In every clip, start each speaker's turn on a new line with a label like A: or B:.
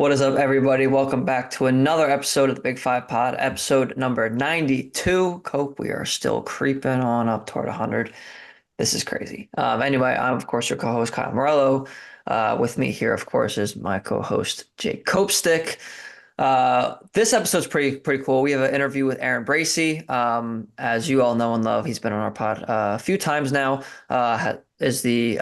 A: What is up, everybody? Welcome back to another episode of the Big Five Pod, episode number 92. Cope, we are still creeping on up toward 100. This is crazy. Anyway, I'm, of course, your co-host, Kyle Morello. With me here, of course, is my co-host, Jake Copestick. This episode's pretty cool. We have an interview with Aaron Bracy. As you all know and love, he's been on our pod a few times now. Runs the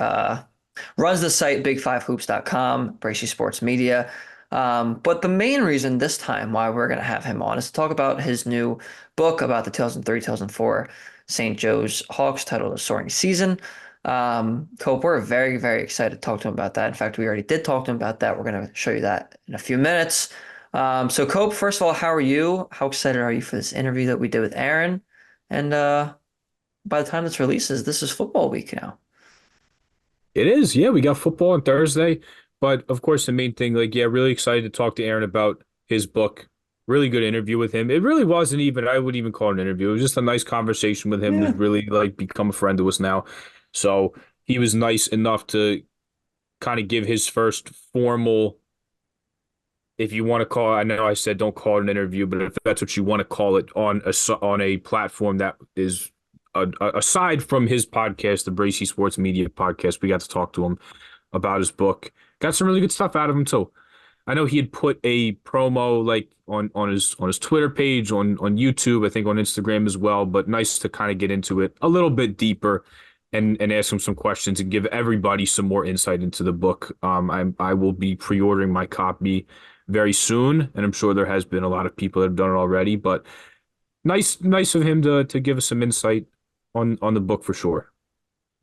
A: site big5hoops.com, Bracy Sports Media. But the main reason this time why we're going to have him on is to talk about his new book about the 2003-2004 St. Joe's Hawks titled A Soaring Season. Cope, we're very, very excited to talk to him about that. In fact, we already did talk to him about that. We're going to show you that in a few minutes. So Cope, first of all, how are you? How excited are you for this interview that we did with Aaron? And by the time this releases, this is football week now.
B: It is, yeah. We got football on Thursday, but of course, the main thing, really excited to talk to Aaron about his book. Really good interview with him. It really wasn't even, I wouldn't even call it an interview. It was just a nice conversation with him who's
A: Yeah.
B: really become a friend to us now. So he was nice enough to kind of give his first formal, if you want to call it, I know I said don't call it an interview, but if that's what you want to call it on a platform that is aside from his podcast, the Bracy Sports Media podcast, we got to talk to him about his book. Got some really good stuff out of him too. I know he had put a promo on his Twitter page, on YouTube, I think on Instagram as well, but nice to kind of get into it a little bit deeper and ask him some questions and give everybody some more insight into the book. I will be pre-ordering my copy very soon, and I'm sure there has been a lot of people that have done it already, but nice of him to give us some insight on the book for sure.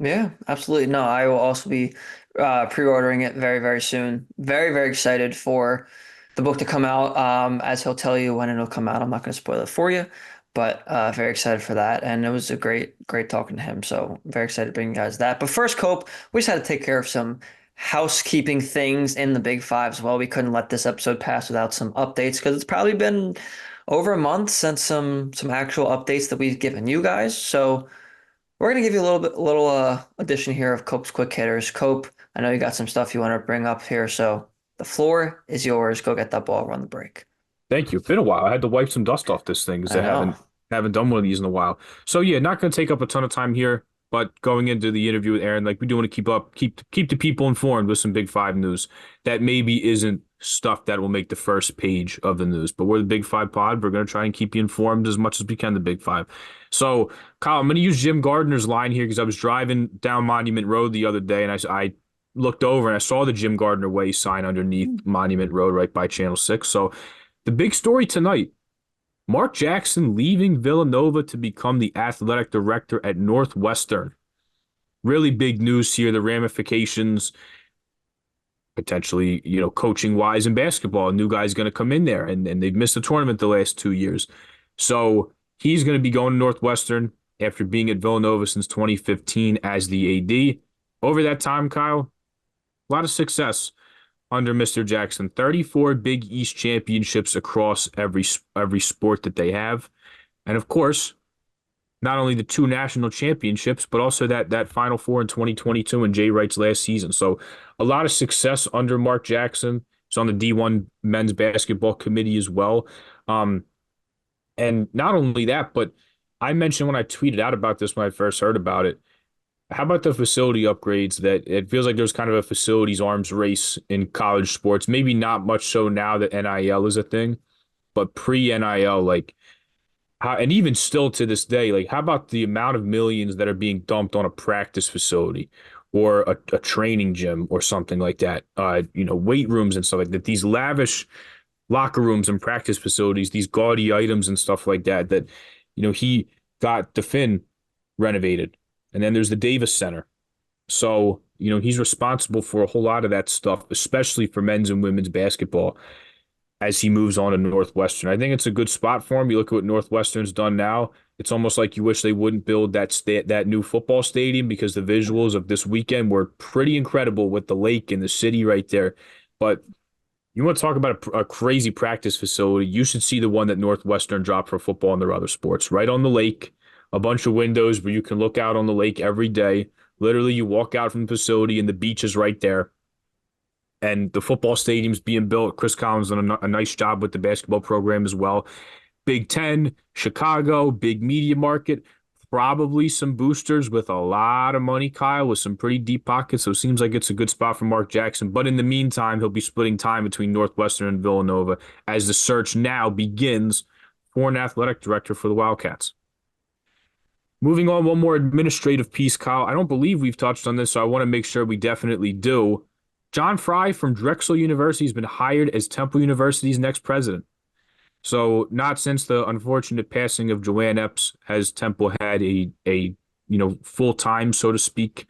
A: Yeah, absolutely. No, I will also be pre-ordering it very, very soon. Very, very excited for the book to come out. As he'll tell you when it'll come out. I'm not going to spoil it for you, but very excited for that. And it was a great talking to him. So very excited to bring you guys that. But first, Cope, we just had to take care of some housekeeping things in the Big Five as well. We couldn't let this episode pass without some updates because it's probably been over a month since some actual updates that we've given you guys. So we're gonna give you a little addition here of Cope's quick hitters. Cope, I know you got some stuff you want to bring up here, so the floor is yours. Go get that ball, run the break.
B: Thank you. It's been a while. I had to wipe some dust off this thing because
A: I
B: I
A: know.
B: haven't done one of these in a while. So yeah, not going to take up a ton of time here, but going into the interview with Aaron, we do want to keep the people informed with some Big Five news that maybe isn't stuff that will make the first page of the news. But we're the Big Five pod. We're going to try and keep you informed as much as we can, the Big Five. So Kyle, I'm going to use Jim Gardner's line here because I was driving down Monument Road the other day and I looked over and I saw the Jim Gardner Way sign underneath Monument Road right by Channel 6. So the big story tonight, Mark Jackson leaving Villanova to become the athletic director at Northwestern. Really big news here, the ramifications potentially, coaching wise in basketball. A new guy's going to come in there and they've missed the tournament the last 2 years. So he's going to be going to Northwestern after being at Villanova since 2015 as the AD. Over that time, Kyle, a lot of success under Mr. Jackson. 34 Big East championships across every sport that they have. And of course, not only the two national championships, but also that Final Four in 2022 and Jay Wright's last season. So a lot of success under Mark Jackson. He's on the D1 men's basketball committee as well. And not only that, but I mentioned when I tweeted out about this when I first heard about it, how about the facility upgrades that it feels like there's kind of a facilities arms race in college sports? Maybe not much so now that NIL is a thing, but pre-NIL, and even still to this day, how about the amount of millions that are being dumped on a practice facility or a training gym or something like that? Weight rooms and stuff like that. These lavish locker rooms and practice facilities, these gaudy items and stuff like that, he got the Finn renovated. And then there's the Davis Center. So, he's responsible for a whole lot of that stuff, especially for men's and women's basketball as he moves on to Northwestern. I think it's a good spot for him. You look at what Northwestern's done now. It's almost like you wish they wouldn't build that new football stadium because the visuals of this weekend were pretty incredible with the lake and the city right there. But you want to talk about a crazy practice facility, you should see the one that Northwestern dropped for football and their other sports, right on the lake. A bunch of windows where you can look out on the lake every day. Literally, you walk out from the facility and the beach is right there. and the football stadium's being built. Chris Collins done a nice job with the basketball program as well. Big Ten, Chicago, big media market, probably some boosters with a lot of money, Kyle, with some pretty deep pockets. So it seems like it's a good spot for Mark Jackson. But in the meantime, he'll be splitting time between Northwestern and Villanova as the search now begins for an athletic director for the Wildcats. Moving on, one more administrative piece, Kyle. I don't believe we've touched on this, so I want to make sure we definitely do. John Fry from Drexel University has been hired as Temple University's next president. So not since the unfortunate passing of Joanne Epps has Temple had a full-time, so to speak,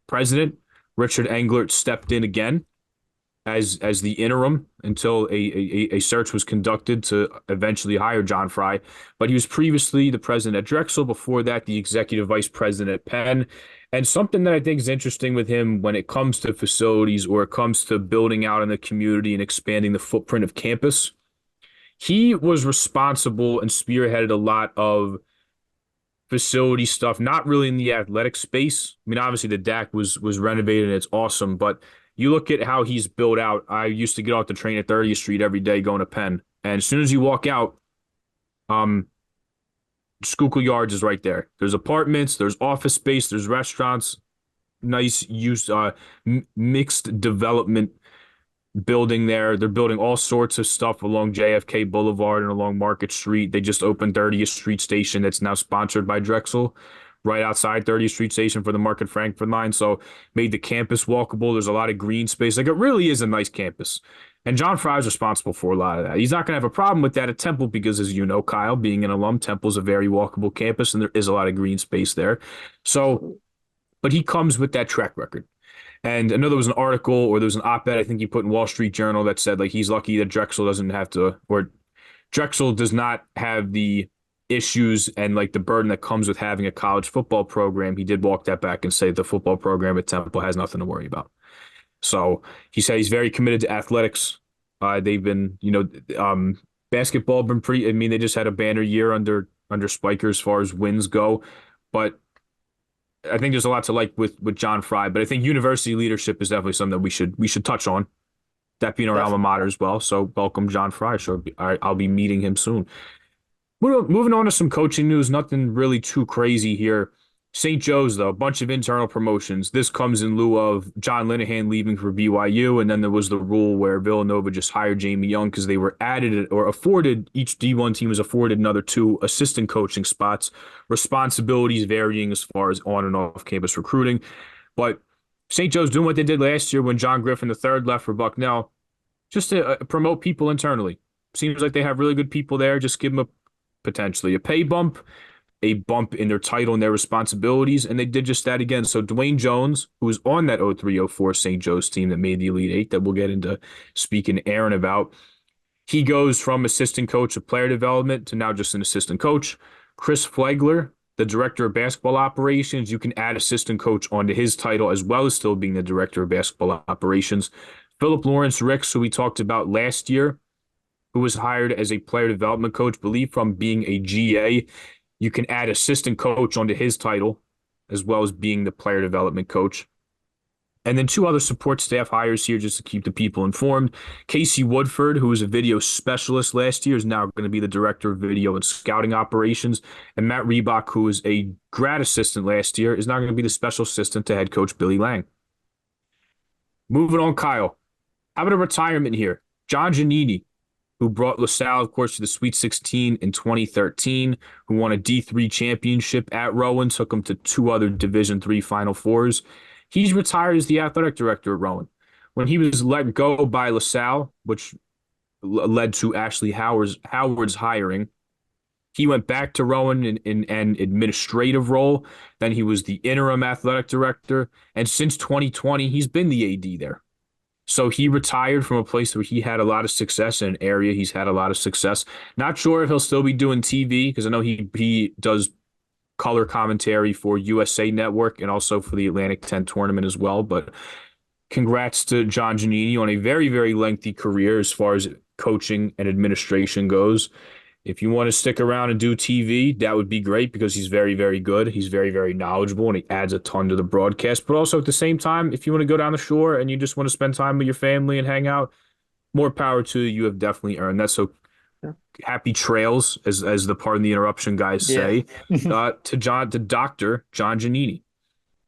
B: president. Richard Englert stepped in again as the interim until a search was conducted to eventually hire John Fry. But he was previously the president at Drexel, before that the executive vice president at Penn. And something that I think is interesting with him when it comes to facilities or it comes to building out in the community and expanding the footprint of campus, he was responsible and spearheaded a lot of facility stuff, not really in the athletic space. I mean, obviously the DAC was renovated and it's awesome, but you look at how he's built out. I used to get off the train at 30th Street every day going to Penn. And as soon as you walk out, um, Schuylkill Yards is right there. There's apartments, there's office space, there's restaurants, nice use, mixed development building there. They're building all sorts of stuff along JFK Boulevard and along Market Street. They just opened 30th Street Station that's now sponsored by Drexel, right outside 30th Street Station for the Market Frankford line. So made the campus walkable. There's a lot of green space. Like, it really is a nice campus. And John Fry is responsible for a lot of that. He's not going to have a problem with that at Temple because, as you know, Kyle, being an alum, Temple's a very walkable campus and there is a lot of green space there. So, but he comes with that track record. And I know there was an article or there was an op-ed I think he put in Wall Street Journal that said like he's lucky that Drexel doesn't have to, or Drexel does not have the issues and like the burden that comes with having a college football program. He did walk that back and say the football program at Temple has nothing to worry about. So he said he's very committed to athletics. They've been, basketball been pretty. I mean, they just had a banner year under Spiker as far as wins go, but I think there's a lot to like with John Fry. But I think university leadership is definitely something that we should touch on. That being our alma mater as well. So welcome John Fry. So I'll be meeting him soon. Moving on to some coaching news. Nothing really too crazy here. St. Joe's, though, a bunch of internal promotions. This comes in lieu of John Linehan leaving for BYU, and then there was the rule where Villanova just hired Jamie Young because they were added or afforded, each D1 team was afforded another 2 assistant coaching spots, responsibilities varying as far as on and off campus recruiting. But St. Joe's doing what they did last year when John Griffin III left for Bucknell, just to promote people internally. Seems like they have really good people there. Just give them potentially a pay bump, a bump in their title and their responsibilities, and they did just that again. So Dwayne Jones, who was on that 03-04 St. Joe's team that made the Elite Eight, that we'll get into speaking to Aaron about, he goes from assistant coach of player development to now just an assistant coach. Chris Flegler, the director of basketball operations, you can add assistant coach onto his title as well as still being the director of basketball operations. Philip Lawrence Ricks, who we talked about last year, who was hired as a player development coach, believe from being a GA. You can add assistant coach onto his title, as well as being the player development coach. And then 2 other support staff hires here just to keep the people informed. Casey Woodford, who was a video specialist last year, is now going to be the director of video and scouting operations. And Matt Reebok, who was a grad assistant last year, is now going to be the special assistant to head coach Billy Lang. Moving on, Kyle. How about a retirement here? John Giannini, who brought LaSalle, of course, to the Sweet 16 in 2013, who won a D3 championship at Rowan, took him to 2 other Division III Final Fours. He's retired as the athletic director at Rowan. When he was let go by LaSalle, which led to Ashley Howard's hiring, he went back to Rowan in an administrative role. Then he was the interim athletic director. And since 2020, he's been the AD there. So he retired from a place where he had a lot of success in an area he's had a lot of success. Not sure if he'll still be doing TV because I know he does color commentary for USA Network and also for the Atlantic 10 tournament as well. But congrats to John Giannini on a very, very lengthy career as far as coaching and administration goes. If you want to stick around and do TV, that would be great because he's very, very good. He's very, very knowledgeable and he adds a ton to the broadcast. But also at the same time, if you want to go down the shore and you just want to spend time with your family and hang out, more power to you. You have definitely earned that. So happy trails, as the pardon the interruption guys
A: Yeah.
B: say, to Dr. John Giannini.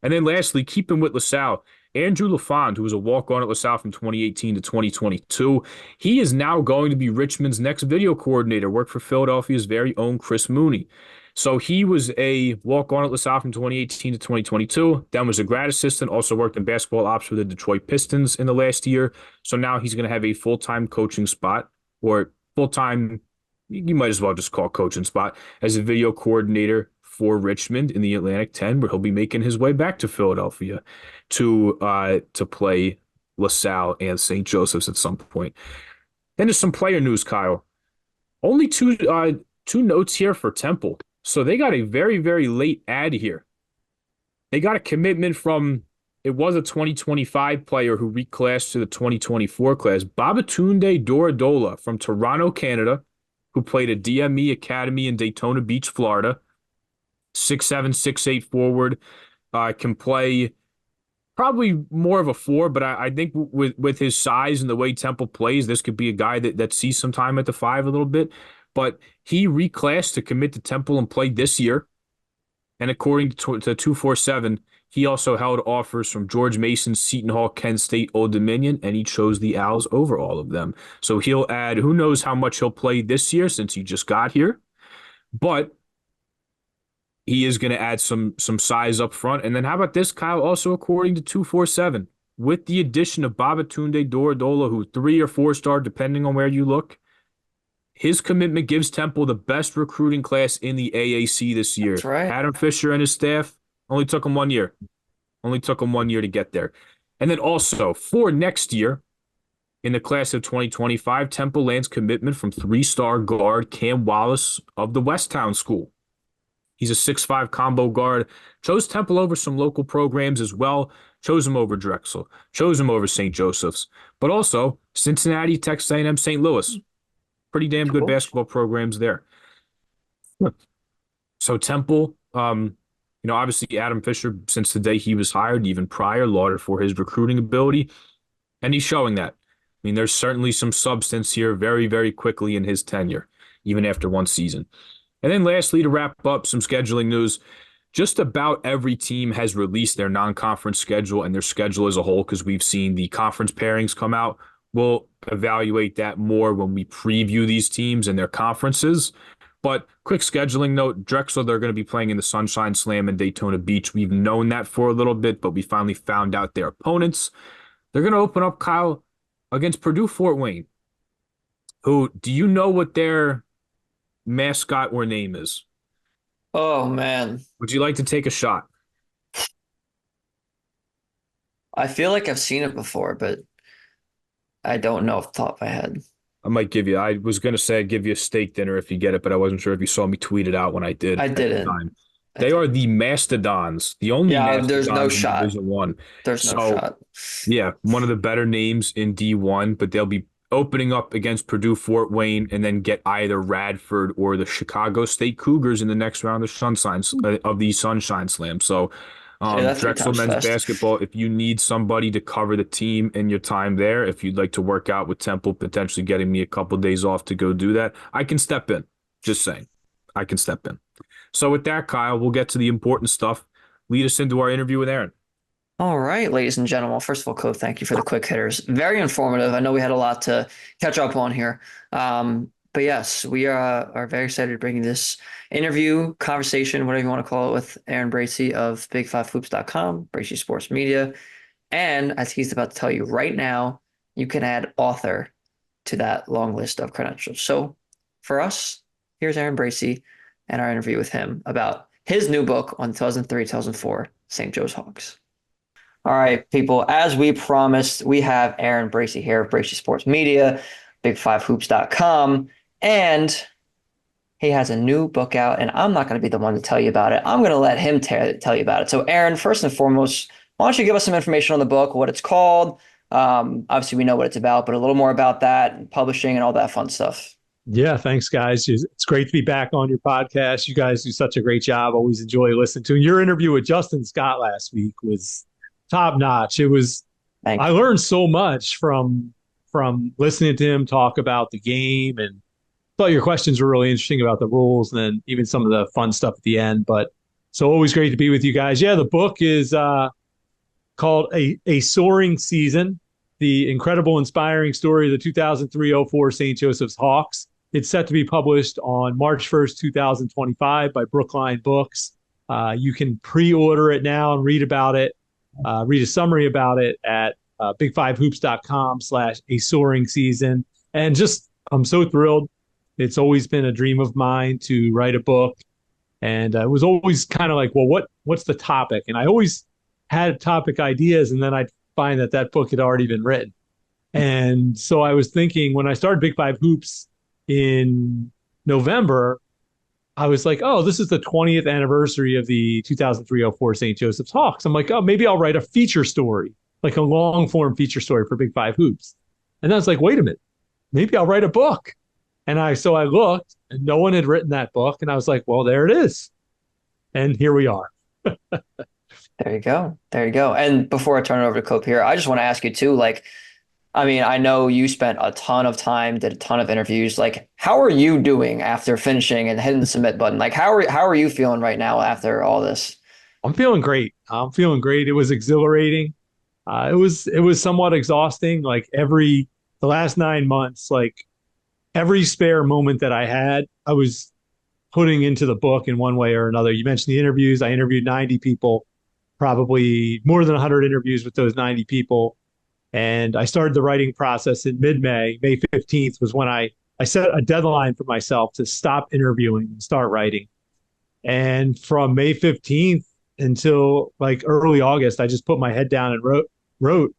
B: And then lastly, keeping with LaSalle, Andrew LaFond, who was a walk-on at LaSalle from 2018 to 2022, he is now going to be Richmond's next video coordinator, worked for Philadelphia's very own Chris Mooney. So he was a walk-on at LaSalle from 2018 to 2022, then was a grad assistant, also worked in basketball ops for the Detroit Pistons in the last year. So now he's going to have a full-time coaching spot, or full-time, you might as well just call it coaching spot, as a video coordinator for Richmond in the Atlantic 10, where he'll be making his way back to Philadelphia to play LaSalle and St. Joseph's at some point. Then there's some player news, Kyle. Only two notes here for Temple. So they got a very, very late ad here. They got a commitment from, it was a 2025 player who reclassed to the 2024 class, Babatunde Doridola from Toronto, Canada, who played at DME Academy in Daytona Beach, Florida. 6'7", 6'8" forward, can play probably more of a four, but I think with his size and the way Temple plays, this could be a guy that sees some time at the five a little bit. But he reclassed to commit to Temple and played this year. And according to 247, he also held offers from George Mason, Seton Hall, Kent State, Old Dominion, and he chose the Owls over all of them. So he'll add, who knows how much he'll play this year since he just got here. But he is going to add some size up front. And then how about this, Kyle? Also, according to 247, with the addition of Babatunde Doridola, who 3 or 4-star, depending on where you look, his commitment gives Temple the best recruiting class in the AAC this
A: That's
B: year.
A: right.
B: Adam Fisher and his staff only took him 1 year. Only took him 1 year to get there. And then also, for next year, in the class of 2025, Temple lands commitment from 3-star guard Cam Wallace of the Westtown School. He's a 6'5" combo guard. Chose Temple over some local programs as well. Chose him over Drexel. Chose him over St. Joseph's. But also Cincinnati, Texas A&M, St. Louis. Pretty damn good
A: Cool.
B: basketball programs there. So Temple, obviously Adam Fisher, since the day he was hired, even prior, lauded for his recruiting ability. And he's showing that. I mean, there's certainly some substance here very, very quickly in his tenure, even after one season. And then lastly, to wrap up some scheduling news, just about every team has released their non-conference schedule and their schedule as a whole because we've seen the conference pairings come out. We'll evaluate that more when we preview these teams and their conferences. But quick scheduling note, Drexel, they're going to be playing in the Sunshine Slam in Daytona Beach. We've known that for a little bit, but we finally found out their opponents. They're going to open up, Kyle, against Purdue Fort Wayne, who, do you know what their mascot or name is?
A: Oh man.
B: Would you like to take a shot?
A: I feel like I've seen it before, but I don't know off the top of my head.
B: I was going to say I'd give you a steak dinner if you get it, but I wasn't sure if you saw me tweet it out when I did
A: I
B: at the
A: didn't.
B: time.
A: I
B: They are
A: didn't.
B: the Mastodons, the only
A: Yeah, there's no
B: Mastodons in
A: shot.
B: Division One.
A: There's no
B: So,
A: shot.
B: yeah, one of the better names in D1, but they'll be opening up against Purdue Fort Wayne and then get either Radford or the Chicago State Cougars in the next round of the Sunshine Slam. So,
A: Say that three
B: Drexel
A: times
B: men's
A: fast.
B: basketball, if you need somebody to cover the team in your time there, if you'd like to work out with Temple, potentially getting me a couple days off to go do that, I can step in. Just saying, I can step in. So with that, Kyle, we'll get to the important stuff. Lead us into our interview with Aaron.
A: All right, ladies and gentlemen. First of all, Cove, thank you for the quick hitters. Very informative. I know we had a lot to catch up on here. But yes, we are very excited to bring you this interview, conversation, whatever you want to call it, with Aaron Bracy of Big5Hoops.com, Bracy Sports Media. And as he's about to tell you right now, you can add author to that long list of credentials. So for us, here's Aaron Bracy and our interview with him about his new book on 2003-2004 St. Joe's Hawks. All right, people, as we promised, we have Aaron Bracy here of Bracy Sports Media, Big5Hoops.com, and he has a new book out, and I'm not going to be the one to tell you about it. I'm going to let him tell you about it. So, Aaron, first and foremost, why don't you give us some information on the book, what it's called? Obviously, we know what it's about, but a little more about that, publishing, and all that fun stuff.
C: Yeah, thanks, guys. It's great to be back on your podcast. You guys do such a great job. Always enjoy listening to. And your interview with Justin Scott last week was top notch. I
A: Thank you.
C: learned so much from listening to him talk about the game, and thought your questions were really interesting about the rules, and then even some of the fun stuff at the end. But so always great to be with you guys. Yeah, the book is called A Soaring Season, the incredible, inspiring story of the 2003-04 St. Joseph's Hawks. It's set to be published on March 1st, 2025 by Brookline Books. You can pre-order it now and read about it, read a summary about it at big5hoops.com/a soaring season. And just, I'm so thrilled. It's always been a dream of mine to write a book. And it was always kind of like, well, what's the topic? And I always had topic ideas, and then I'd find that that book had already been written. And so I was thinking when I started Big Five Hoops in November, I was like, oh, this is the 20th anniversary of the 2003-04 St. Joseph's Hawks. I'm like, oh, maybe I'll write a feature story, like a long form feature story for Big Five Hoops. And then I was like, wait a minute, maybe I'll write a book. So I looked and no one had written that book. And I was like, well, there it is. And here we are.
A: There you go. There you go. And before I turn it over to Cope here, I just want to ask you too, like, I mean, I know you spent a ton of time, did a ton of interviews. Like, how are you doing after finishing and hitting the submit button? Like, how are you feeling right now after all this?
C: I'm feeling great. I'm feeling great. It was exhilarating. It was somewhat exhausting. The last 9 months, like every spare moment that I had, I was putting into the book in one way or another. You mentioned the interviews. I interviewed 90 people, probably more than 100 interviews with those 90 people. And I started the writing process in mid-May. May 15th was when I set a deadline for myself to stop interviewing and start writing. And from May 15th until like early August, I just put my head down and wrote.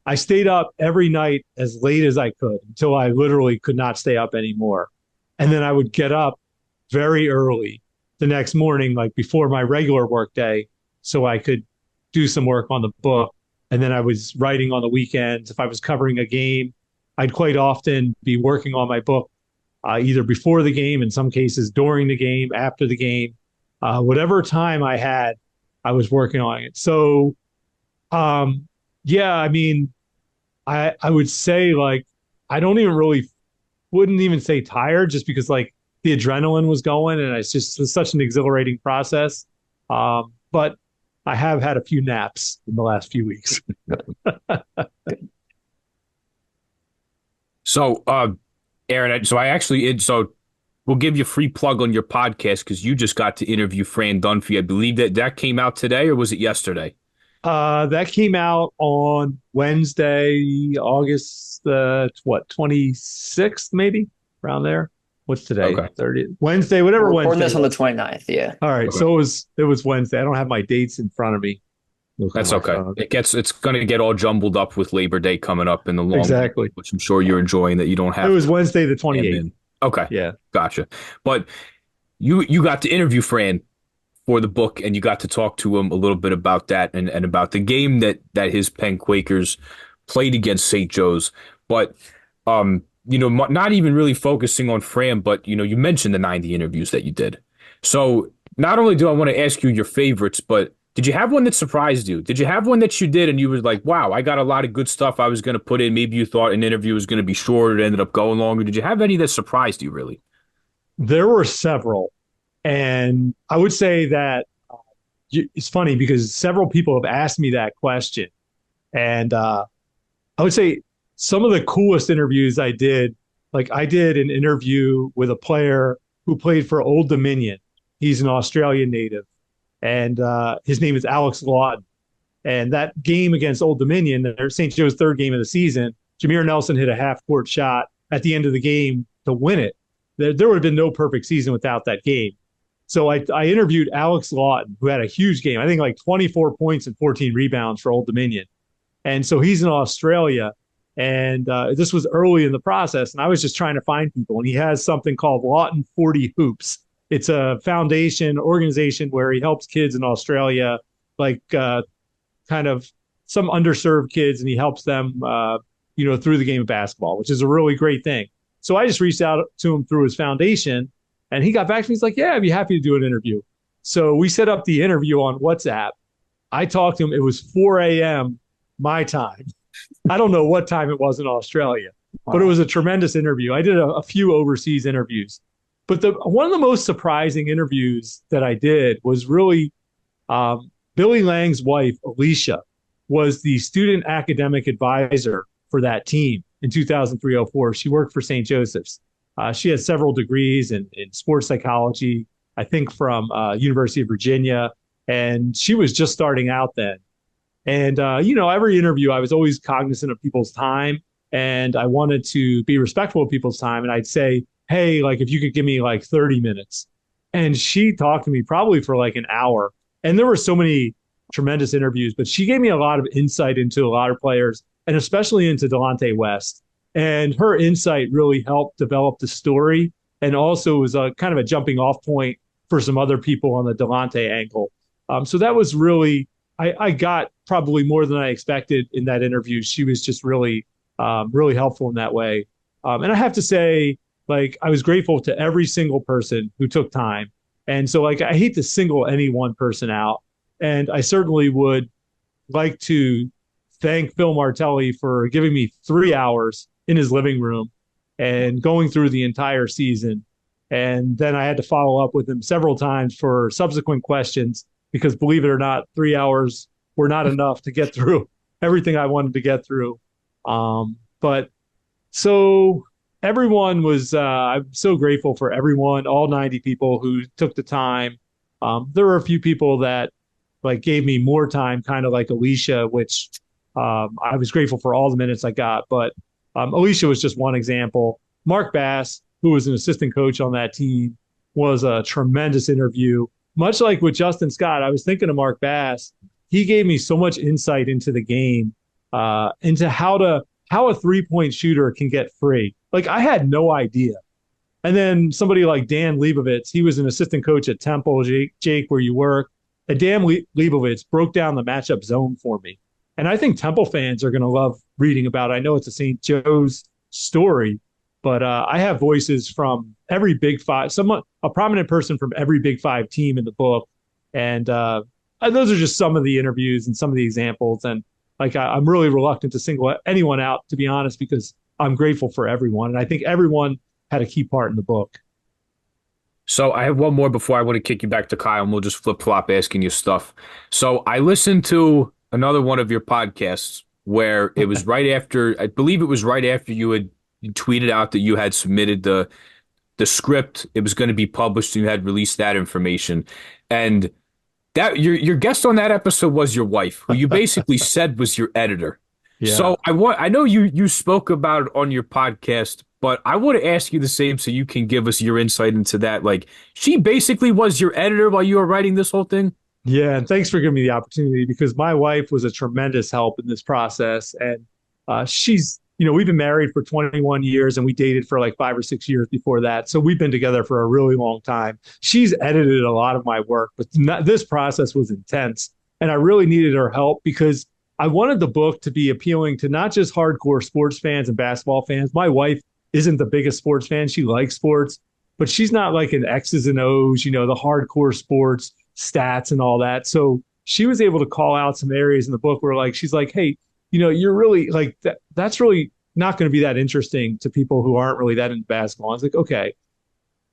C: I stayed up every night as late as I could until I literally could not stay up anymore. And then I would get up very early the next morning, like before my regular work day, so I could do some work on the book. And then I was writing on the weekends. If I was covering a game, I'd quite often be working on my book either before the game, in some cases during the game, after the game. Whatever time I had, I was working on it. So, yeah, I mean, I would say like I don't even really wouldn't even say tired, just because like the adrenaline was going, and it was such an exhilarating process. But I have had a few naps in the last few weeks.
B: So, Aaron, so we'll give you a free plug on your podcast because you just got to interview Fran Dunphy. I believe that came out today, or was it yesterday?
C: That came out on Wednesday, August the what 26th, maybe around there. What's today?
B: Okay.
C: 30th, Wednesday,
A: We're
C: whatever
A: recording
C: Wednesday
A: this on the
C: was.
A: 29th. Yeah.
C: All right,
B: Okay.
C: so it was Wednesday. I don't have my dates in front of me. Looking at
B: That's
C: my
B: okay.
C: phone.
B: It's gonna get all jumbled up with Labor Day coming up in the long week,
C: Exactly.
B: which I'm sure you're enjoying that you don't
C: It
B: have
C: was
B: to
C: Wednesday the
B: jam
C: 28th.
B: in. Okay,
C: Yeah.
B: gotcha. But you got to interview Fran for the book, and you got to talk to him a little bit about that and about the game that his Penn Quakers played against St. Joe's. But not even really focusing on Fran, but you mentioned the 90 interviews that you did. So not only do I want to ask you your favorites, but did you have one that surprised you? Did you have one that you did and you were like, wow, I got a lot of good stuff I was going to put in. Maybe you thought an interview was going to be shorter, it ended up going longer. Did you have any that surprised you really?
C: There were several. And I would say that it's funny because several people have asked me that question. And I would say some of the coolest interviews I did, like I did an interview with a player who played for Old Dominion. He's an Australian native, and his name is Alex Lawton. And that game against Old Dominion, their St. Joe's third game of the season, Jameer Nelson hit a half court shot at the end of the game to win it. There would have been no perfect season without that game. So I interviewed Alex Lawton, who had a huge game, I think like 24 points and 14 rebounds for Old Dominion. And so he's in Australia. And this was early in the process. And I was just trying to find people. And he has something called Lawton 40 Hoops. It's a foundation organization where he helps kids in Australia, like kind of some underserved kids, and he helps them, through the game of basketball, which is a really great thing. So I just reached out to him through his foundation, and he got back to me. He's like, "Yeah, I'd be happy to do an interview." So we set up the interview on WhatsApp. I talked to him. It was 4 a.m. my time. I don't know what time it was in Australia, but it
A: Wow.
C: was a tremendous interview. I did a few overseas interviews, but the one of the most surprising interviews that I did was really Billy Lang's wife, Alicia, was the student academic advisor for that team in 2003-04. She worked for St. Joseph's. She has several degrees in sports psychology, I think from University of Virginia, and she was just starting out then. And every interview, I was always cognizant of people's time, and I wanted to be respectful of people's time. And I'd say, "Hey, like if you could give me like 30 minutes," and she talked to me probably for like an hour. And there were so many tremendous interviews, but she gave me a lot of insight into a lot of players, and especially into Delonte West. And her insight really helped develop the story, and also was a kind of a jumping off point for some other people on the Delonte angle. So that was really, I got probably more than I expected in that interview. She was just really, really helpful in that way. And I have to say, like, I was grateful to every single person who took time. And so, like, I hate to single any one person out. And I certainly would like to thank Phil Martelli for giving me 3 hours in his living room and going through the entire season. And then I had to follow up with him several times for subsequent questions because, believe it or not, 3 hours were not enough to get through everything I wanted to get through. But so everyone was, I'm so grateful for everyone, all 90 people who took the time. There were a few people that like gave me more time, kind of like Alicia, which I was grateful for all the minutes I got. But Alicia was just one example. Mark Bass, who was an assistant coach on that team, was a tremendous interview. Much like with Justin Scott, I was thinking of Mark Bass. He gave me so much insight into the game, into how a 3-point shooter can get free. Like I had no idea. And then somebody like Dan Leibovitz, he was an assistant coach at Temple, Jake, where you work. And Dan Leibovitz broke down the matchup zone for me. And I think Temple fans are going to love reading about it. I know it's a St. Joe's story, but I have voices from every Big Five, a prominent person from every Big Five team in the book. And those are just some of the interviews and some of the examples. And like, I'm really reluctant to single anyone out, to be honest, because I'm grateful for everyone. And I think everyone had a key part in the book.
B: So I have one more before I want to kick you back to Kyle, and we'll just flip flop asking you stuff. So I listened to another one of your podcasts where it was right after, I believe it was right after you had tweeted out that you had submitted the script. It was going to be published, and you had released that information. And that your guest on that episode was your wife, who you basically said was your editor.
C: Yeah.
B: So I know you spoke about it on your podcast, but I want to ask you the same so you can give us your insight into that. Like, she basically was your editor while you were writing this whole thing?
C: Yeah, and thanks for giving me the opportunity because my wife was a tremendous help in this process. And we've been married for 21 years and we dated for like 5 or 6 years before that. So we've been together for a really long time. She's edited a lot of my work, but this process was intense. And I really needed her help because I wanted the book to be appealing to not just hardcore sports fans and basketball fans. My wife isn't the biggest sports fan. She likes sports, but she's not like an X's and O's, the hardcore sports stats and all that. So she was able to call out some areas in the book where like, she's like, hey, you're really like that's really not going to be that interesting to people who aren't really that into basketball. I was like, okay.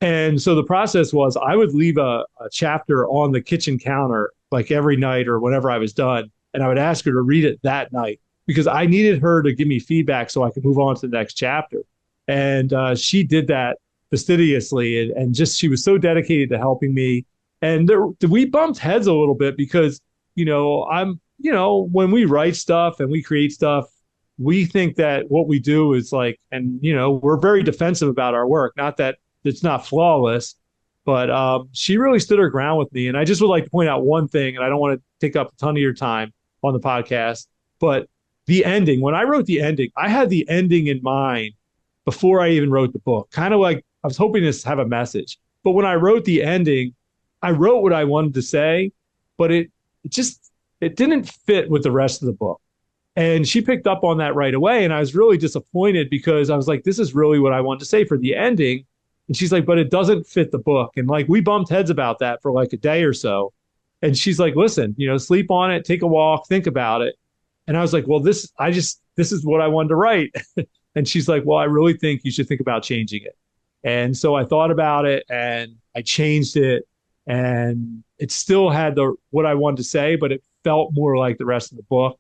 C: And so the process was I would leave a chapter on the kitchen counter like every night or whenever I was done. And I would ask her to read it that night because I needed her to give me feedback so I could move on to the next chapter. And she did that fastidiously and just she was so dedicated to helping me. And we bumped heads a little bit because, when we write stuff and we create stuff, we think that what we do is like, and, we're very defensive about our work. Not that it's not flawless, but she really stood her ground with me. And I just would like to point out one thing, and I don't want to take up a ton of your time on the podcast, but the ending, when I wrote the ending, I had the ending in mind before I even wrote the book, kind of like I was hoping to have a message. But when I wrote the ending, I wrote what I wanted to say, but it didn't fit with the rest of the book. And she picked up on that right away. And I was really disappointed because I was like, this is really what I wanted to say for the ending. And she's like, but it doesn't fit the book. And like, we bumped heads about that for like a day or so. And she's like, listen, sleep on it, take a walk, think about it. And I was like, well, this is what I wanted to write. And she's like, well, I really think you should think about changing it. And so I thought about it and I changed it, and it still had the what I wanted to say, but it felt more like the rest of the book.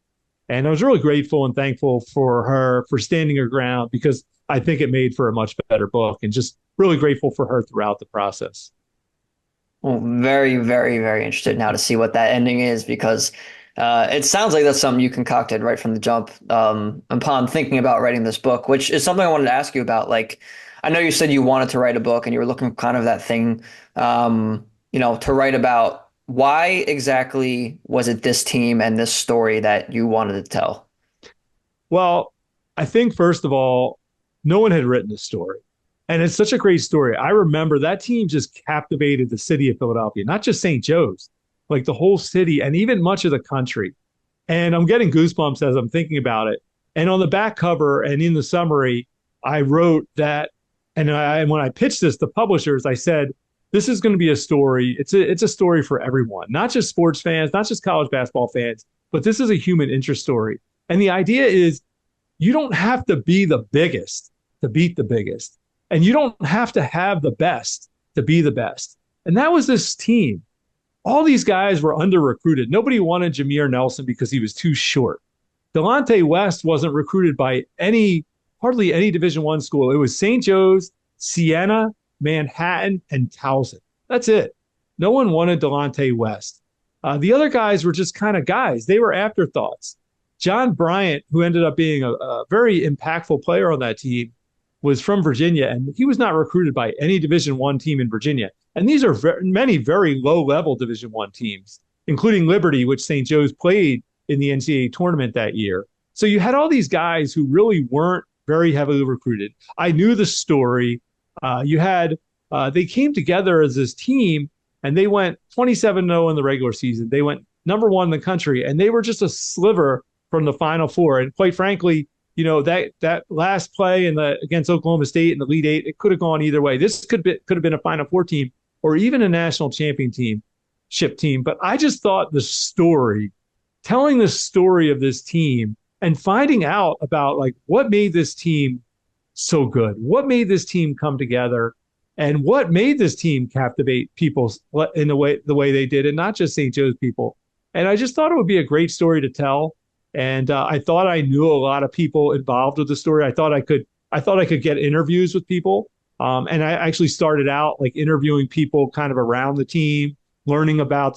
C: And I was really grateful and thankful for her for standing her ground, because I think it made for a much better book, and just really grateful for her throughout the process.
A: Well, very, very, very interested now to see what that ending is because it sounds like that's something you concocted right from the jump upon thinking about writing this book, which is something I wanted to ask you about. Like, I know you said you wanted to write a book and you were looking for kind of that thing, to write about. Why exactly was it this team and this story that you wanted to tell?
C: Well, I think first of all, no one had written this story. And it's such a great story. I remember that team just captivated the city of Philadelphia, not just St. Joe's, like the whole city and even much of the country. And I'm getting goosebumps as I'm thinking about it. And on the back cover and in the summary, I wrote that, and when I pitched this to publishers, I said, this is going to be a story. It's a story for everyone, not just sports fans, not just college basketball fans, but this is a human interest story. And the idea is you don't have to be the biggest to beat the biggest. And you don't have to have the best to be the best. And that was this team. All these guys were under recruited. Nobody wanted Jameer Nelson because he was too short. Delonte West wasn't recruited by hardly any Division I school. It was St. Joe's, Siena, Manhattan, and Towson. That's it. No one wanted Delonte West. The other guys were just kind of guys. They were afterthoughts. John Bryant, who ended up being a very impactful player on that team, was from Virginia, and he was not recruited by any Division I team in Virginia. And these are many very low-level Division I teams, including Liberty, which St. Joe's played in the NCAA tournament that year. So you had all these guys who really weren't very heavily recruited. I knew the story. They came together as this team, and they went 27-0 in the regular season. They went number one in the country, and they were just a sliver from the Final Four. And quite frankly, that last play against Oklahoma State in the Elite Eight, it could have gone either way. This could have been a Final Four team or even a national championship team. But I just thought telling the story of this team and finding out about like what made this team so good, what made this team come together, and what made this team captivate people in the way they did, and not just St. Joe's people. And I just thought it would be a great story to tell. And I thought I knew a lot of people involved with the story. I thought I could get interviews with people. And I actually started out like interviewing people kind of around the team, learning about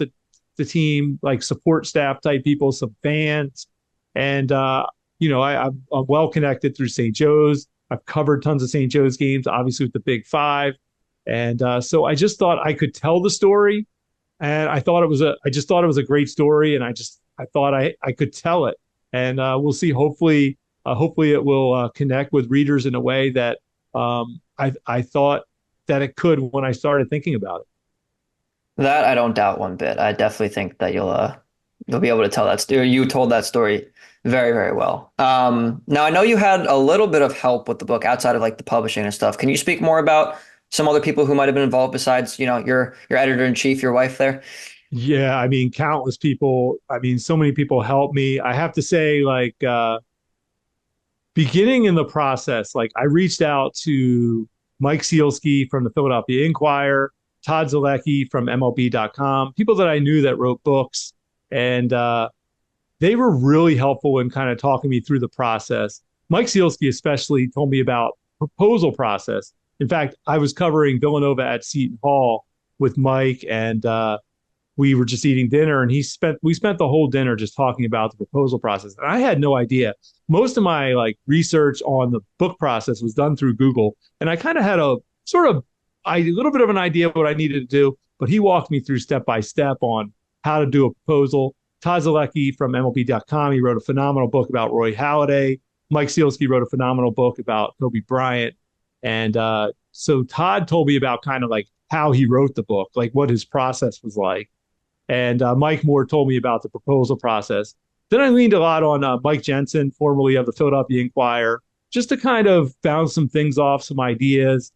C: the team, like support staff type people, some fans. And, I'm well connected through St. Joe's. I've covered tons of St. Joe's games, obviously with the Big Five. And so I just thought I could tell the story. And I just thought it was a great story. And I thought I could tell it. And we'll see. Hopefully it will connect with readers in a way that I thought that it could when I started thinking about it.
A: That I don't doubt one bit. I definitely think that you'll be able to tell that story. You told that story very, very well. Now I know you had a little bit of help with the book outside of like the publishing and stuff. Can you speak more about some other people who might have been involved besides, your editor in chief, your wife there?
C: Yeah, I mean, countless people. I mean, so many people helped me. I have to say, like, beginning in the process, like, I reached out to Mike Sealski from the Philadelphia Inquirer, Todd Zalecki from MLB.com, people that I knew that wrote books. And they were really helpful in kind of talking me through the process. Mike Sealski especially told me about proposal process. In fact, I was covering Villanova at Seton Hall with Mike, and we were just eating dinner, and we spent the whole dinner just talking about the proposal process. And I had no idea. Most of my like research on the book process was done through Google, and I kind of had a little bit of an idea of what I needed to do, but he walked me through step by step on how to do a proposal. Todd Zalecki from MLB.com, he wrote a phenomenal book about Roy Halladay. Mike Sealski wrote a phenomenal book about Kobe Bryant. And so Todd told me about kind of like how he wrote the book, like what his process was like. And Mike Moore told me about the proposal process. Then I leaned a lot on Mike Jensen, formerly of the Philadelphia Inquirer, just to kind of bounce some things off, some ideas.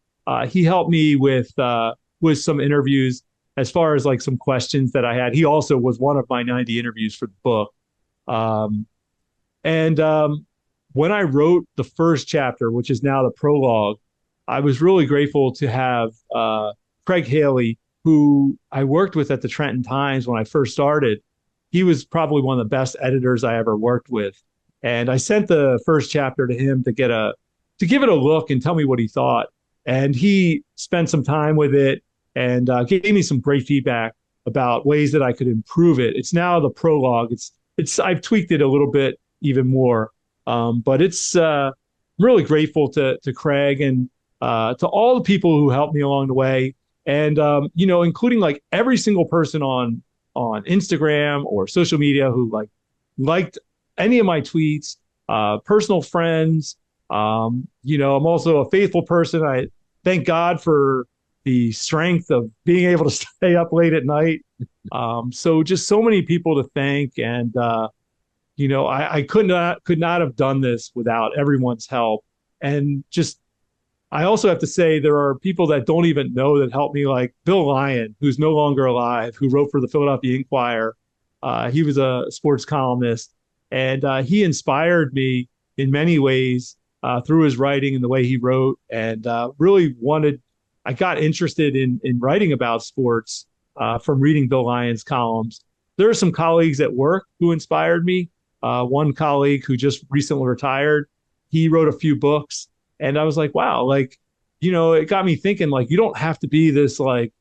C: He helped me with some interviews as far as like some questions that I had. He also was one of my 90 interviews for the book. Um, and When I wrote the first chapter, which is now the prologue, I was really grateful to have Craig Haley, who I worked with at the Trenton Times when I first started. He was probably one of the best editors I ever worked with. And I sent the first chapter to him to give it a look and tell me what he thought. And he spent some time with it and gave me some great feedback about ways that I could improve it. It's now the prologue. It's I've tweaked it a little bit even more. But it's really grateful to Craig and to all the people who helped me along the way, and including like every single person on Instagram or social media who liked any of my tweets, personal friends. I'm also a faithful person. I thank God for the strength of being able to stay up late at night. So just so many people to thank, and I could not have done this without everyone's help. And just, I also have to say, there are people that don't even know that helped me, like Bill Lyon, who's no longer alive, who wrote for the Philadelphia Inquirer. He was a sports columnist, and he inspired me in many ways through his writing and the way he wrote, and I got interested in writing about sports from reading Bill Lyon's columns. There are some colleagues at work who inspired me. One colleague who just recently retired, he wrote a few books, and I was like, wow, like, it got me thinking, like, you don't have to be this like,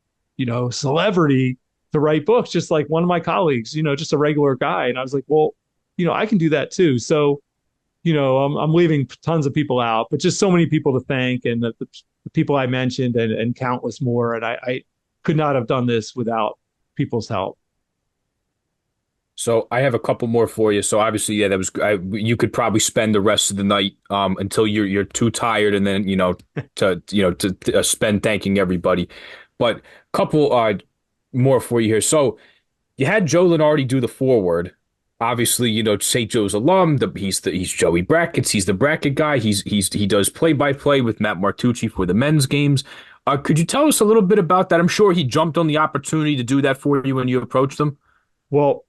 C: celebrity to write books. Just like one of my colleagues, just a regular guy. And I was like, well, I can do that too. So, I'm leaving tons of people out, but just so many people to thank, and the people I mentioned, and countless more. And I could not have done this without people's help.
B: So I have a couple more for you. So obviously, yeah, you could probably spend the rest of the night until you're too tired, and then to spend thanking everybody. But couple more for you here. So you had Joe Lenardi do the foreword. Obviously, St. Joe's alum. He's Joey Brackets. He's the bracket guy. He does play-by-play with Matt Martucci for the men's games. Could you tell us a little bit about that? I'm sure he jumped on the opportunity to do that for you when you approached him.
C: Well,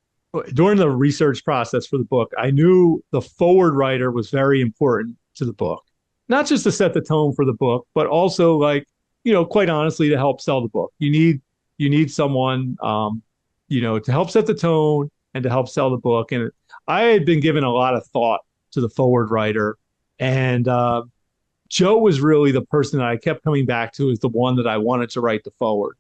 C: during the research process for the book, I knew the forward writer was very important to the book, not just to set the tone for the book, but also, like, quite honestly, to help sell the book. You need someone, to help set the tone and to help sell the book. And I had been given a lot of thought to the forward writer, and Joe was really the person that I kept coming back to as the one that I wanted to write the forward.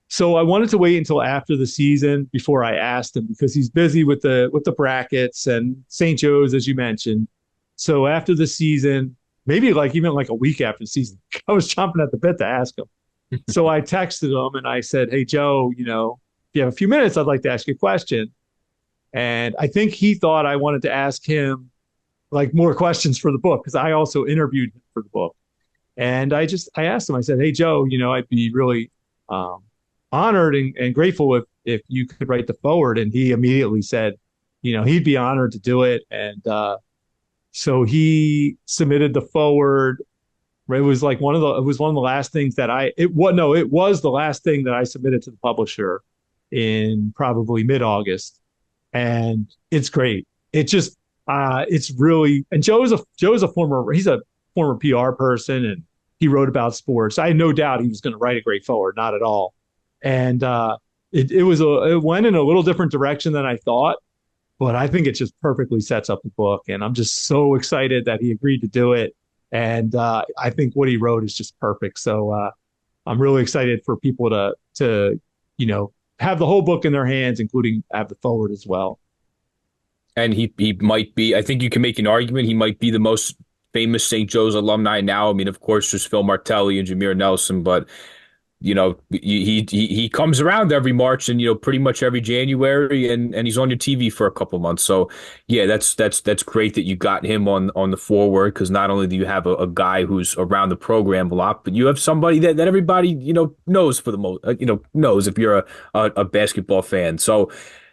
C: So I wanted to wait until after the season before I asked him, because he's busy with the brackets and St. Joe's, as you mentioned. So after the season, maybe like even like a week after the season, I was chomping at the bit to ask him. So I texted him and I said, "Hey Joe, if you have a few minutes, I'd like to ask you a question." And I think he thought I wanted to ask him like more questions for the book, because I also interviewed him for the book. And I asked him, I said, "Hey Joe, I'd be really honored and grateful if you could write the forward." And he immediately said, he'd be honored to do it. And so he submitted the forward. It was like it was one of the last things that it was the last thing that I submitted to the publisher in probably mid-August. And it's great. It just it's really, and he's a former PR person, and he wrote about sports. I had no doubt he was going to write a great forward, not at all. And it went in a little different direction than I thought, but I think it just perfectly sets up the book. And I'm just so excited that he agreed to do it. And I think what he wrote is just perfect. So I'm really excited for people to have the whole book in their hands, including have the forward as well.
B: And he might be, I think you can make an argument, he might be the most famous St. Joe's alumni now. I mean, of course, there's Phil Martelli and Jameer Nelson, but he comes around every March and pretty much every January, and he's on your TV for a couple months. So yeah, that's great that you got him on the forward, because not only do you have a guy who's around the program a lot, but you have somebody that everybody knows for the most knows if you're a basketball fan. So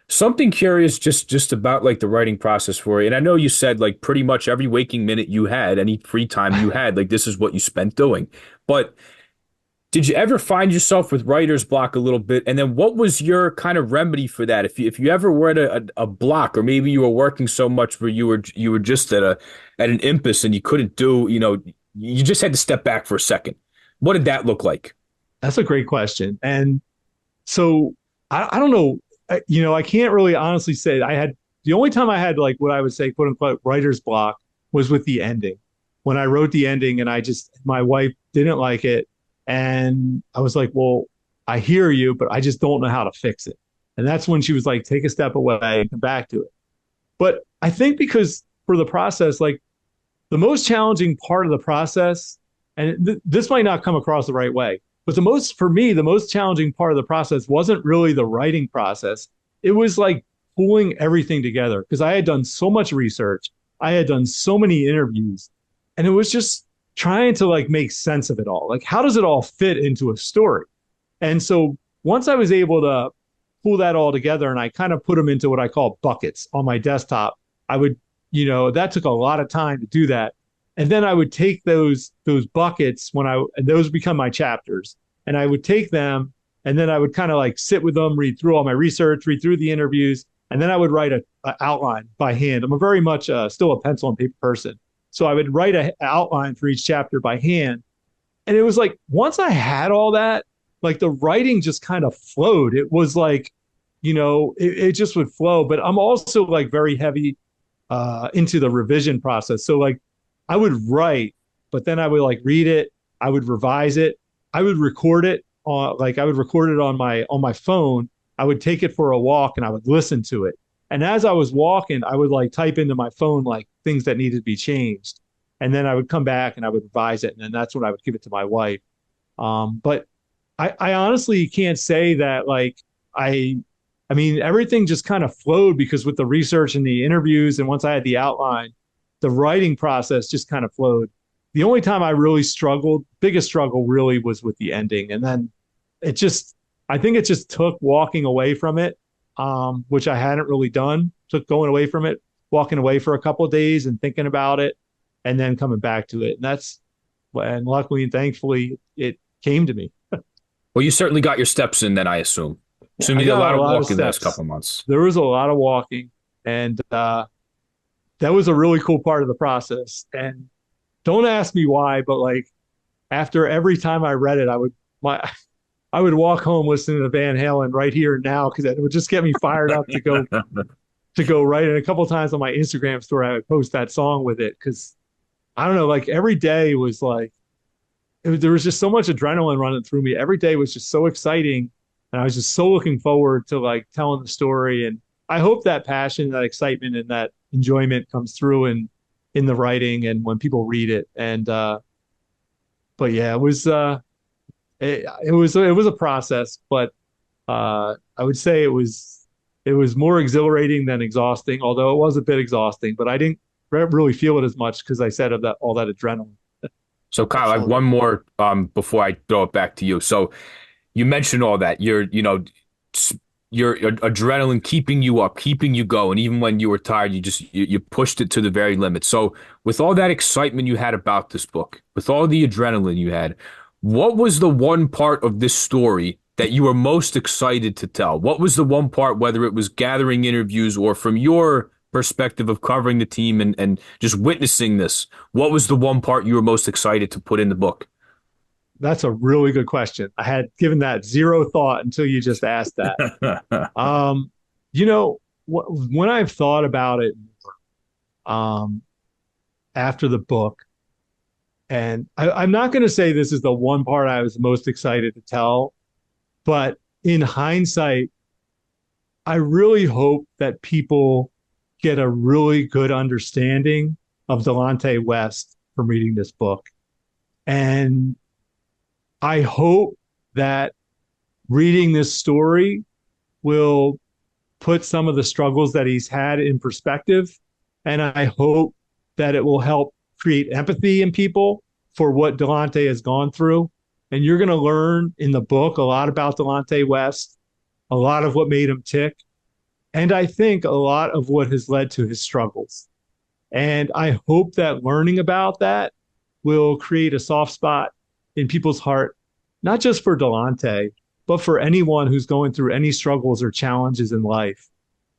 B: Something curious just about like the writing process for it. And I know you said like pretty much every waking minute you had, any free time you had, like this is what you spent doing. But did you ever find yourself with writer's block a little bit? And then what was your kind of remedy for that? If you ever were at a block, or maybe you were working so much where you were just at an impasse and you couldn't do, you just had to step back for a second. What did that look like?
C: That's a great question. And so I don't know. I can't really honestly say I had the only time I had like what I would say, quote unquote, writer's block was with the ending. When I wrote the ending and my wife didn't like it. And I was like, well, I hear you, but I just don't know how to fix it. And that's when she was like, take a step away and come back to it. But I think because for the process, like the most challenging part of the process, and this might not come across the right way, but for me, the most challenging part of the process wasn't really the writing process. It was like pulling everything together because I had done so much research. I had done so many interviews, and it was just trying to like make sense of it all. Like, how does it all fit into a story? And so once I was able to pull that all together and I kind of put them into what I call buckets on my desktop, I would, that took a lot of time to do that. And then I would take those buckets and those become my chapters. And I would take them and then I would kind of like sit with them, read through all my research, read through the interviews, and then I would write a outline by hand. I'm a very much still a pencil and paper person. So I would write an outline for each chapter by hand. And it was like, once I had all that, like the writing just kind of flowed. It was like, it just would flow. But I'm also like very heavy into the revision process. So like I would write, but then I would like read it. I would revise it. I would record it I would record it on my phone. I would take it for a walk and I would listen to it. And as I was walking, I would like type into my phone like things that needed to be changed. And then I would come back and I would revise it. And then that's when I would give it to my wife. But I honestly can't say that like I mean, everything just kind of flowed because with the research and the interviews, and once I had the outline, the writing process just kind of flowed. The only time I really struggled, biggest struggle really was with the ending. And then it just, I think it just took walking away from it, which I hadn't really done, took going away from it, walking away for a couple of days and thinking about it and then coming back to it. And luckily and thankfully, it came to me.
B: Well, you certainly got your steps in then, I assume. Assume
C: I
B: you did a
C: got
B: lot
C: a
B: of
C: lot of
B: walking the last
C: steps.
B: couple of months.
C: There was a lot of walking, and that was a really cool part of the process. And don't ask me why, but like after every time I read it, I would walk home listening to Van Halen right here and now because it would just get me fired up to go right. And a couple of times on my Instagram story, I would post that song with it because I don't know, like every day was like there was just so much adrenaline running through me. Every day was just so exciting, and I was just so looking forward to like telling the story. And I hope that passion, that excitement, and that enjoyment comes through in the writing and when people read it. And but yeah, it was a process, but I would say it was more exhilarating than exhausting, although it was a bit exhausting. But I didn't really feel it as much because I said of that all that adrenaline.
B: So Kyle, I have
A: Absolutely.
B: one more before I throw it back to you. So you mentioned all that. Your adrenaline keeping you up, keeping you going, even when you were tired, you pushed it to the very limit. So with all that excitement you had about this book, with all the adrenaline you had, what was the one part of this story that you were most excited to tell? What was the one part, whether it was gathering interviews or from your perspective of covering the team and just witnessing this, what was the one part you were most excited to put in the book?
C: That's a really good question. I had given that zero thought until you just asked that. Um, when I've thought about it, um, after the book, and I'm not going to say this is the one part I was most excited to tell, but in hindsight, I really hope that people get a really good understanding of Delonte West from reading this book. And I hope that reading this story will put some of the struggles that he's had in perspective. And I hope that it will help create empathy in people for what Delonte has gone through. And you're going to learn in the book a lot about Delonte West, a lot of what made him tick. And I think a lot of what has led to his struggles. And I hope that learning about that will create a soft spot in people's heart, not just for Delonte, but for anyone who's going through any struggles or challenges in life.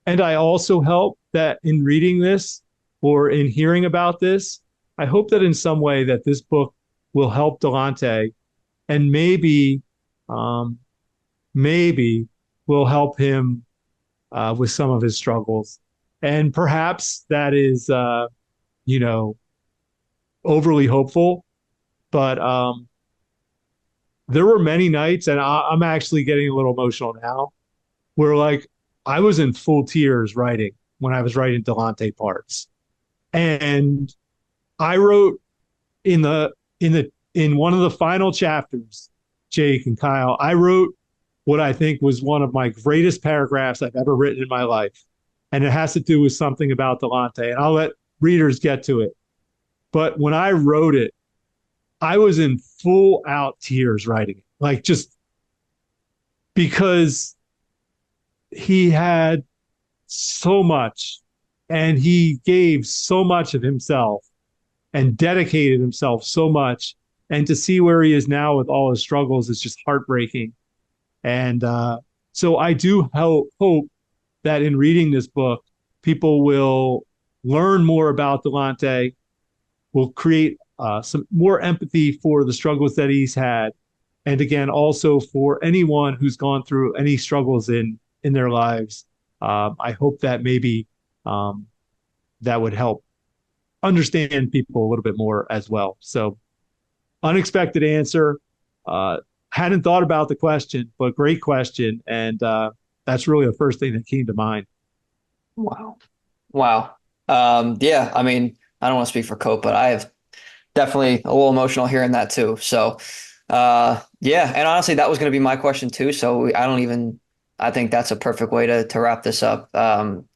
C: And I also hope that in reading this or in hearing about this, I hope that in some way that this book will help Delonte and um, maybe will help him with some of his struggles. And perhaps that is, you know, overly hopeful, but there were many nights, and I'm actually getting a little emotional now, where like I was in full tears writing when I was writing Delonte parts, and I wrote in one of the final chapters, Jake and Kyle, I wrote what I think was one of my greatest paragraphs I've ever written in my life, and it has to do with something about Delonte, and I'll let readers get to it. But when I wrote it, I was in full out tears writing it, like just because he had so much and he gave so much of himself and dedicated himself so much. And to see where he is now with all his struggles is just heartbreaking. And so I do hope that in reading this book, people will learn more about Delonte, will create some more empathy for the struggles that he's had, and again, also for anyone who's gone through any struggles in their lives. I hope that maybe um, that would help understand people a little bit more as well. So, unexpected answer. Hadn't thought about the question, but great question, and that's really the first thing that came to mind.
A: Wow. Wow. Yeah, I mean, I don't want to speak for Cope, but I have definitely a little emotional hearing that too. So, yeah, and honestly, that was going to be my question too. So I don't even, I think that's a perfect way to wrap this up.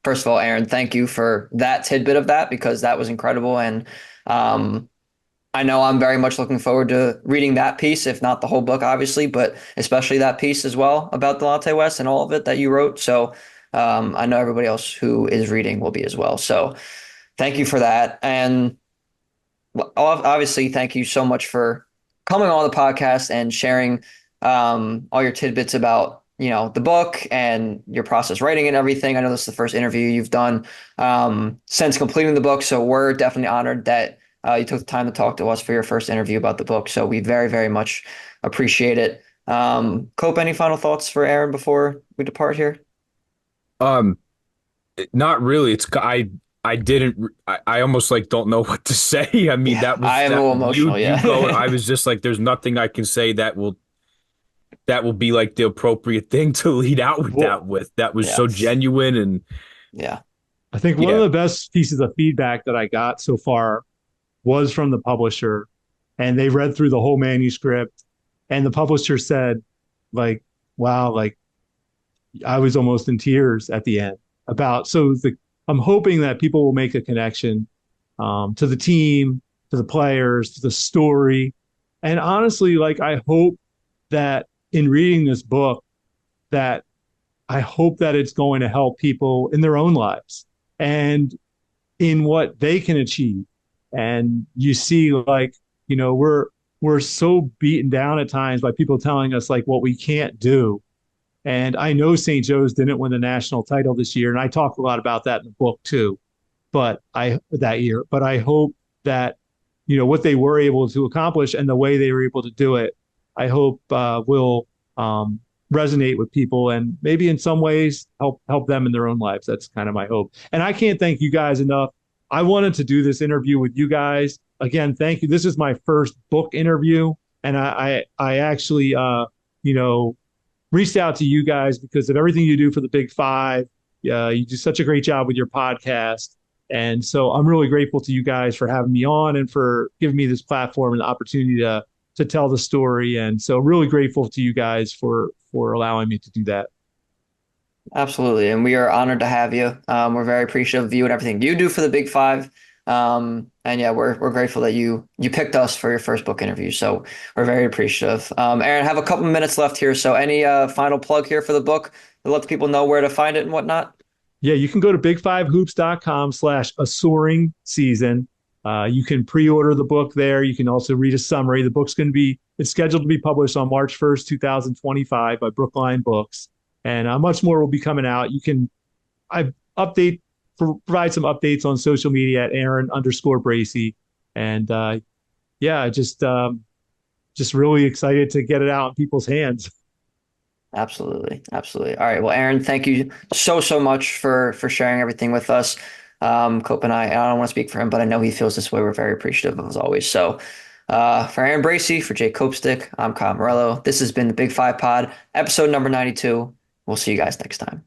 A: First of all, Aaron, thank you for that tidbit of that because that was incredible. And um, I know I'm very much looking forward to reading that piece, if not the whole book, obviously, but especially that piece as well about Delonte West and all of it that you wrote. So I know everybody else who is reading will be as well. So thank you for that. And obviously, thank you so much for coming on the podcast and sharing all your tidbits about the book and your process writing and everything. I know this is the first interview you've done since completing the book, so we're definitely honored that you took the time to talk to us for your first interview about the book. So we very, very much appreciate it. Cope, any final thoughts for Aaron before we depart here?
B: Um, Not really. I didn't I almost like don't know what to say. I mean,
A: Yeah,
B: that
A: I
B: was
A: am a
B: that
A: little
B: you
A: emotional.
B: you go.
A: Yeah.
B: I was just like, there's nothing I can say that will be like the appropriate thing to lead out with
C: Well,
B: that with. That was
A: Yeah.
B: so genuine and
A: Yeah.
C: I think one of
B: yeah.
C: the best pieces of feedback that I got so far was from the publisher, and they read through the whole manuscript, and the publisher said, like, wow, like I was almost in tears at the end about. So I'm hoping that people will make a connection to the team, to the players, to the story, and honestly, like I hope that in reading this book, that I hope that it's going to help people in their own lives and in what they can achieve. And you see, like, we're so beaten down at times by people telling us like what we can't do. And I know St. Joe's didn't win the national title this year, and I talk a lot about that in the book too. But I that year, but I hope that what they were able to accomplish and the way they were able to do it, I hope will resonate with people and maybe in some ways help them in their own lives. That's kind of my hope. And I can't thank you guys enough. I wanted to do this interview with you guys again. Thank you. This is my first book interview, and I actually you know reached out to you guys because of everything you do for the Big Five. You do such a great job with your podcast. And so I'm really grateful to you guys for having me on and for giving me this platform and the opportunity to tell the story. And so really grateful to you guys for allowing me to do that.
A: Absolutely. And we are honored to have you. We're very appreciative of you and everything you do for the Big Five. And yeah, we're grateful that you picked us for your first book interview. So we're very appreciative. Aaron, have a couple minutes left here. So any final plug here for the book to let the people know where to find it and whatnot?
C: Yeah, you can go to big5hoops.com/a soaring season. You can pre-order the book there. You can also read a summary. The book's going to be it's scheduled to be published on March 1st, 2025 by Brookline Books. And much more will be coming out. You can I update provide some updates on social media at Aaron underscore Bracy. And yeah, just really excited to get it out in people's hands.
A: Absolutely. Absolutely. All right. Well, Aaron, thank you so much for sharing everything with us. Cope and I don't want to speak for him, but I know he feels this way. We're very appreciative of as always. So, for Aaron Bracy, for Jake Copestick, I'm Kyle Morello. This has been the Big Five Pod, episode number 92. We'll see you guys next time.